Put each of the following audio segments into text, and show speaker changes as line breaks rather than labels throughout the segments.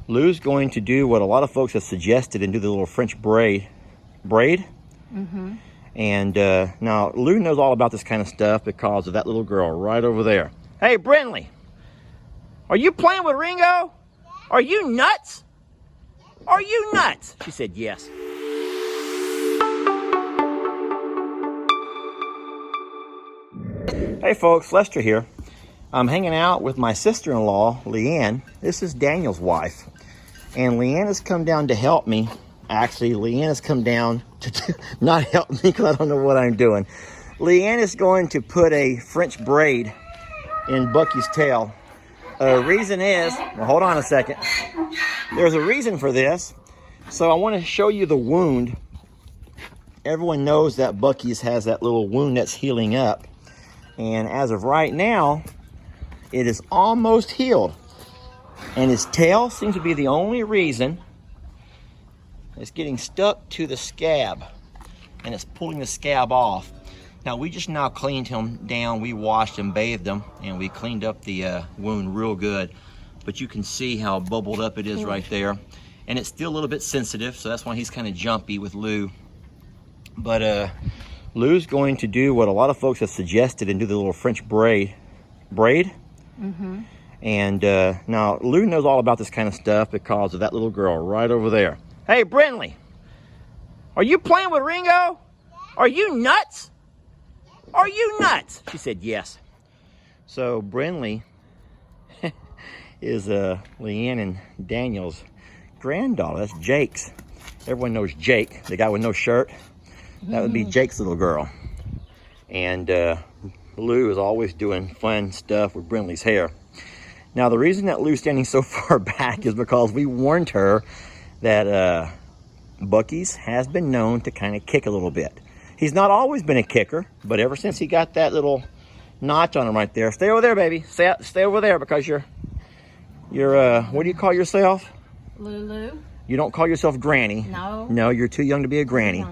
Lou's going to do what a lot of folks have suggested and do the little French braid.
Mm-hmm.
And now Lou knows all about this kind of stuff because of that little girl right over there. Hey, Brinley, are you playing with Ringo? Are you nuts? Are you nuts? She said yes. Hey folks, Lester here. I'm hanging out with my sister-in-law, Leanne. This is Daniel's wife. And Leanne has come down to help me. Actually, Leanne has come down to not help me because I don't know what I'm doing. Leanne is going to put a French braid in Buc-ee's tail. Reason is, well, hold on a second. There's a reason for this. So I want to show you the wound. Everyone knows that Buc-ee's has that little wound that's healing up. And as of right now, it is almost healed. And his tail seems to be the only reason it's getting stuck to the scab. And it's pulling the scab off. Now, we just now cleaned him down. We washed him, bathed him, and we cleaned up the wound real good. But you can see how bubbled up it is right there. And it's still a little bit sensitive, so that's why he's kind of jumpy with Lou. But Lou's going to do what a lot of folks have suggested and do the little French braid.
Mm-hmm.
And now Lou knows all about this kind of stuff because of that little girl right over there. Hey, Brinley, are you playing with Ringo? Are you nuts? Are you nuts? She said yes. So Brinley is Leanne and Daniel's granddaughter. That's Jake's. Everyone knows Jake, the guy with no shirt. That would be Jake's little girl. And Lou is always doing fun stuff with Brinley's hair. Now, the reason that Lou's standing so far back is because we warned her that Buc-ee's has been known to kind of kick a little bit. He's not always been a kicker, but ever since he got that little notch on him right there. Stay over there, baby. Stay over there because you're what do you call yourself?
Lulu.
You don't call yourself Granny.
No.
No, you're too young to be a granny.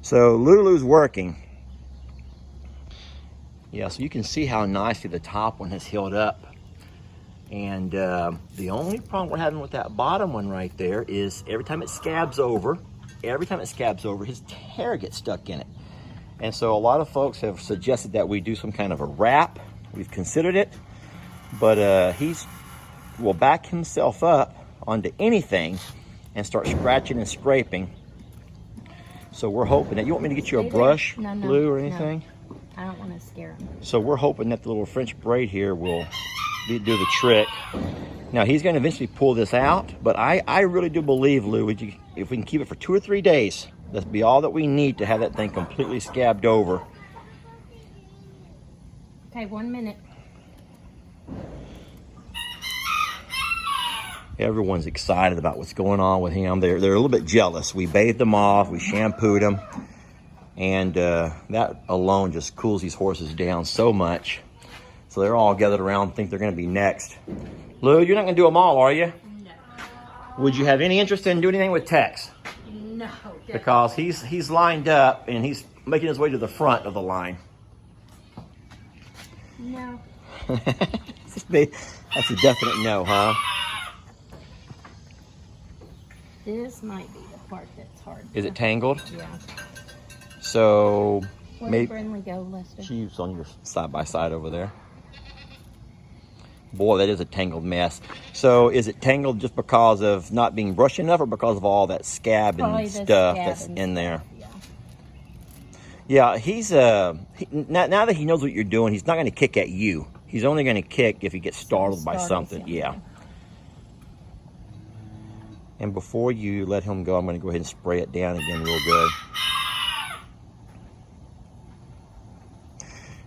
So Lulu's working. Yeah, so you can see how nicely the top one has healed up. And the only problem we're having with that bottom one right there is every time it scabs over, his hair gets stuck in it. And so a lot of folks have suggested that we do some kind of a wrap. We've considered it, but he will back himself up onto anything and start scratching and scraping. So we're hoping that, you want me to get you a brush, Lou, or anything?
No, I don't want to scare him.
So we're hoping that the little French braid here will do the trick. Now he's going to eventually pull this out, but I really do believe, Lou, if we can keep it for 2 or 3 days, that'll be all that we need to have that thing completely scabbed over.
Okay, 1 minute.
Everyone's excited about what's going on with him. They're a little bit jealous. We bathed them off, we shampooed them, and that alone just cools these horses down so much. So they're all gathered around, think they're going to be next. Lou, you're not going to do them all, are you?
No.
Would you have any interest in doing anything with Tex?
No.
Because he's lined up and he's making his way to the front of the line.
No.
That's a definite no, huh?
This might be the part that's hard.
Is it tangled?
Yeah.
So
Where did Brinley go, Lester?
She's on your side by side over there. Boy, that is a tangled mess. So is it tangled just because of not being brushed enough or because of all that scab
Probably
and
the
stuff
scab
that's
and
in
stuff,
there?
Yeah.
Yeah, he's now that he knows what you're doing, he's not going to kick at you. He's only going to kick if he gets startled by something. Yeah. And before you let him go, I'm going to go ahead and spray it down again real good.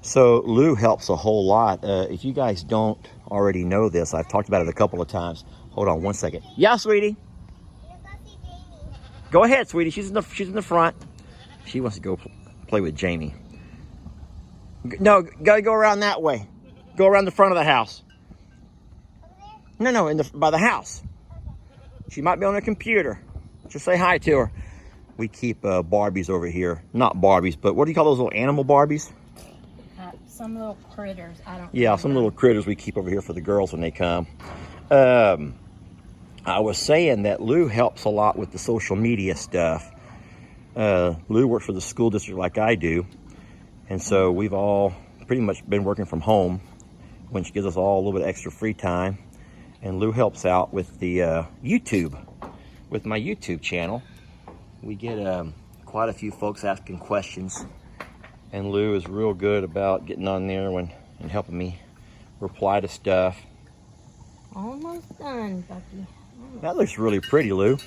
So Lou helps a whole lot. If you guys don't already know this, I've talked about it a couple of times. Hold on 1 second. Yeah, sweetie. Go ahead, sweetie. She's in the front. She wants to go play with Jamie. No, gotta go around that way. Go around the front of the house. No, by the house. She might be on her computer. Just say hi to her. We keep Barbies over here. Not Barbies, but what do you call those little animal Barbies?
Some little critters. I don't know.
Yeah, some little critters we keep over here for the girls when they come. I was saying that Lou helps a lot with the social media stuff. Lou works for the school district like I do. And so we've all pretty much been working from home when she gives us all a little bit extra free time. And Lou helps out with the YouTube, with my YouTube channel. We get quite a few folks asking questions. And Lou is real good about getting on there and helping me reply to stuff.
Almost done, Bucky.
That looks really pretty, Lou.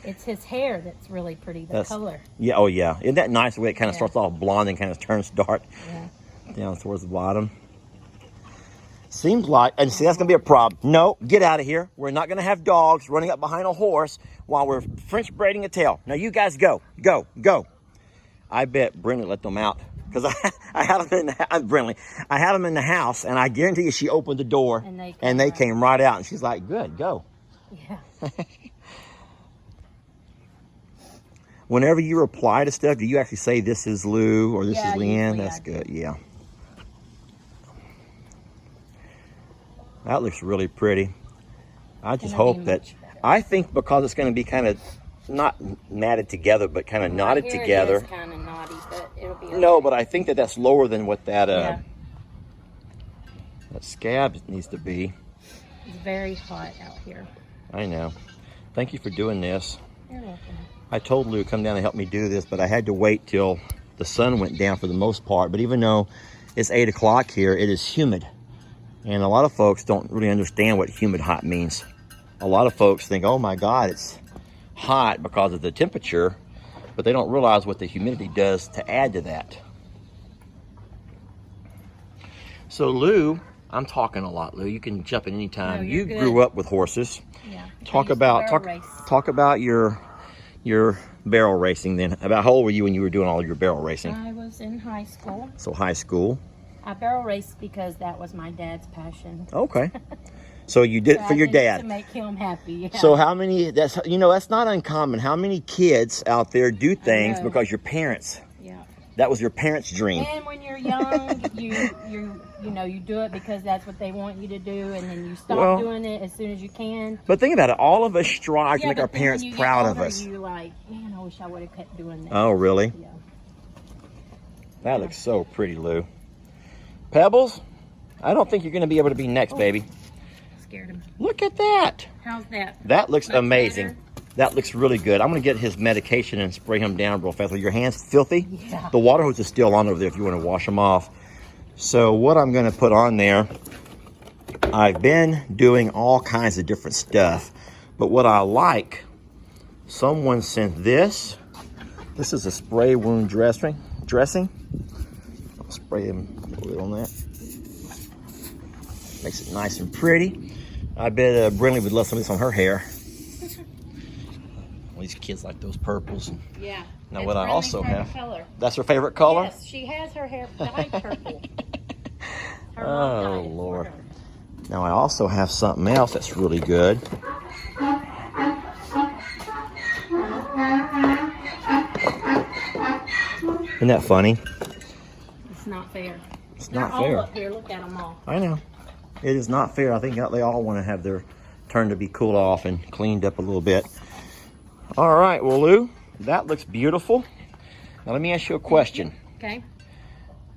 It's his hair that's really pretty, the color.
Yeah, oh yeah. Isn't that nice the way it kind of starts off blonde and kind of turns dark down towards the bottom? Seems like, and see, that's going to be a problem. No, get out of here. We're not going to have dogs running up behind a horse while we're French braiding a tail. Now you guys go. I bet Brindley let them out because I had them in the I had them in the house, and I guarantee you she opened the door and they came right out, and she's like, "Good, go."
Yeah.
Whenever you reply to stuff, do you actually say this is Lou or this is Leanne? That's good. Yeah. That looks really pretty. I just hope that, I think because it's going to be kind of not matted together, but kind of knotted together.
It is kind of knotty, but it'll be okay.
No, but I think that that's lower than what that that scab needs to be.
It's very hot out here.
I know. Thank you for doing this.
You're welcome.
I told Lou to come down and help me do this, but I had to wait till the sun went down for the most part. But even though it's 8 o'clock here, it is humid. And a lot of folks don't really understand what humid hot means. A lot of folks think, oh my God, it's hot because of the temperature, but they don't realize what the humidity does to add to that. So Lou, I'm talking a lot, Lou. You can jump in any time.
No,
you
good.
Grew up with horses.
Yeah.
Talk about your barrel racing then. About how old were you when you were doing all your barrel racing?
I was in high school.
So high school.
I barrel raced because that was my dad's passion.
Okay. So you did it for your dad.
To make him happy. Yeah.
So how many, that's not uncommon. How many kids out there do things because your parents, that was your parents' dream.
And when you're young, you do it because that's what they want you to do, and then you stop doing it as soon as you can.
But think about it. All of us strive to make our parents proud of us.
You're like, man, I wish I would have kept doing that.
Oh, really?
Yeah.
That looks so pretty, Lou. Pebbles, I don't think you're going to be able to be next, baby.
Scared him.
Look at that.
How's that?
That looks amazing. That looks really good. I'm going to get his medication and spray him down real fast. Are your hands filthy?
Yeah.
The water hose is still on over there if you want to wash them off. So what I'm going to put on there, I've been doing all kinds of different stuff. But what I like, someone sent this. This is a spray wound dressing. I'll spray him a little bit on that. Makes it nice and pretty. I bet Brindley would love some of this on her hair. Well, these kids like those purples.
Yeah.
Now what I also have.
Color.
That's her favorite color?
Yes, she has her hair dyed purple.
Oh, Lord. Now I also have something else that's really good. Isn't that funny?
It's not fair.
It's
They're
not
all
fair.
up here. Look at them all.
I know. It is not fair. I think they all want to have their turn to be cooled off and cleaned up a little bit. All right, well, Lou, that looks beautiful. Now let me ask you a question.
Okay.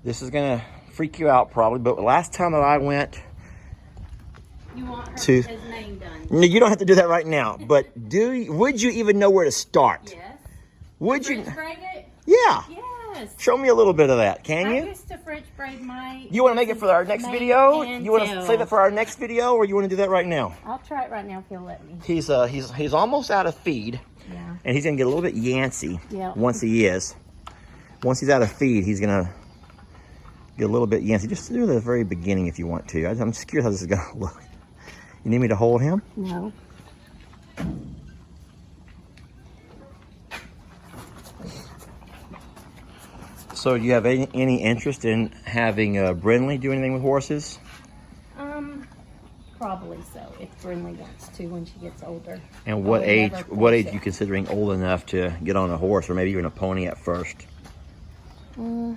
This is going to freak you out probably, but last time that I went
You want her
to...
his name done.
No, you don't have to do that right now, but would you even know where to start?
Yes.
Would you?
French braid it?
Yeah.
Yes.
Show me a little bit of that, can
I
you?
used to French braid my...
You want to make it for our next video?
and
You want to save it for our next video, or you want to do that right now?
I'll try it right now if he'll let me.
He's almost out of feed, and he's gonna get a little bit yancy.
Yeah.
Once he's out of feed, he's gonna get a little bit yancy. Just do the very beginning if you want to. I'm just curious how this is gonna look. You need me to hold him?
No.
So do you have any interest in having Brindley do anything with horses?
Probably so, if Brindley wants to when she gets older.
And what age are you considering old enough to get on a horse, or maybe even a pony at first?
I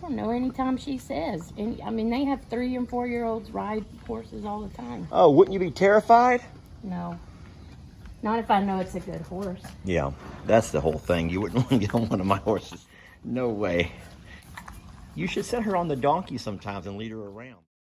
don't know, anytime she says. And I mean, they have 3 and 4 year olds ride horses all the time.
Oh, wouldn't you be terrified?
No. Not if I know it's a good horse.
Yeah, that's the whole thing. You wouldn't want to get on one of my horses. No way. You should set her on the donkey sometimes and lead her around.